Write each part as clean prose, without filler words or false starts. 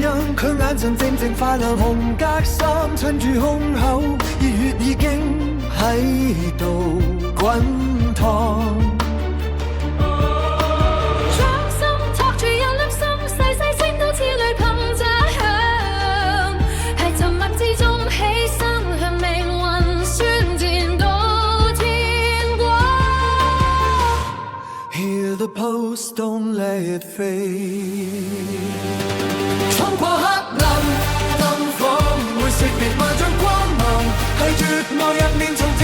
陰，佢眼神靜靜發亮紅格衫，襯住胸口，熱血已經喺度滾燙。The post, don't let it fade. 衝破黑暗，燈火唔會熄滅萬丈光芒，喺絕望入面重疊，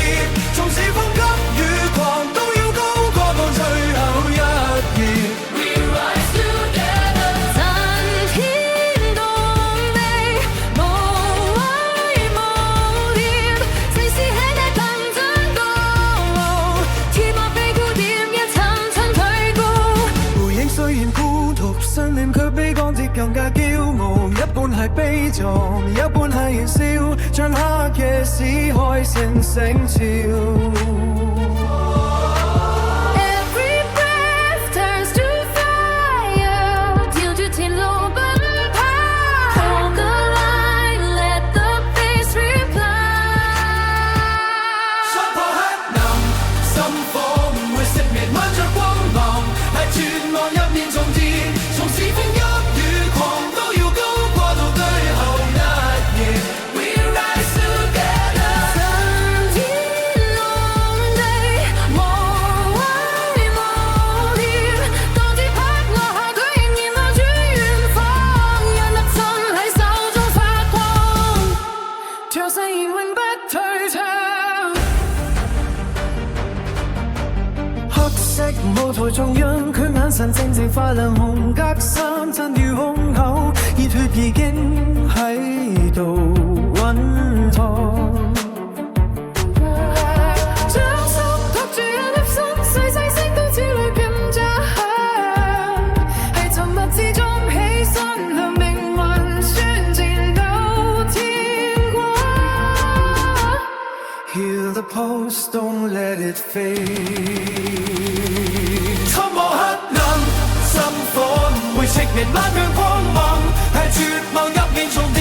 縱使風急雨狂，都要高過到最後一頁。We rise together， 震天動地，無畏無念，正是喺你憑真高傲，鐵幕被固點一層層退高。背影雖然孤獨，信念卻比鋼鐵更加驕傲，一半係悲壯，一半係燃燒，將黑夜撕開成星潮。舞台中央，佢眼神靜靜發亮紅格衫，襯住胸口，熱血已經喺度滾燙。將手托住一粒心，細細聲都似雷勁炸響，喺沉默之中起身，向命運宣戰到天光。Hear the post, don't let it fade。衝破黑暗，心火唔會熄滅萬丈光芒，喺絕望入面重疊，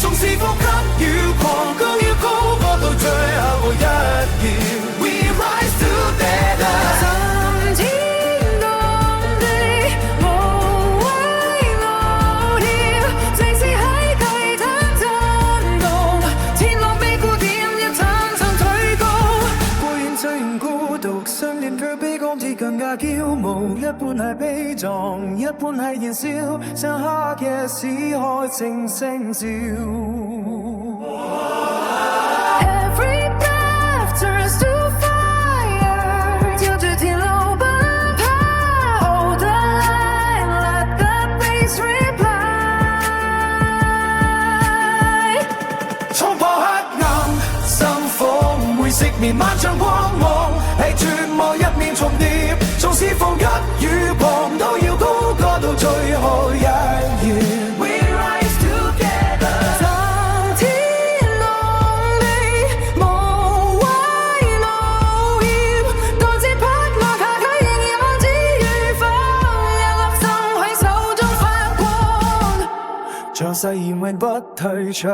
縱使風急雨狂，都要高過到最後一頁。We rise together， 震天動地，無畏無念，正是喺地攤震動，天幕被固點一層層推高。背影雖然孤獨，信念卻比鋼鐵更加驕傲，一半係悲壯，一半係燃燒，將黑夜撕開成星照。Every breath turns to fire， 朝住鐵路奔跑 ，Hold the line, let the bass reply。衝破黑暗，心火唔會熄滅萬丈光芒，喺絕望入面重疊，縱使風急雨狂，都要高過到最後一頁。We rise together， 震天動地，無畏無厭，當接拍落下，佢仍然望子如放，一粒心喺手中發光，像誓言永不退場。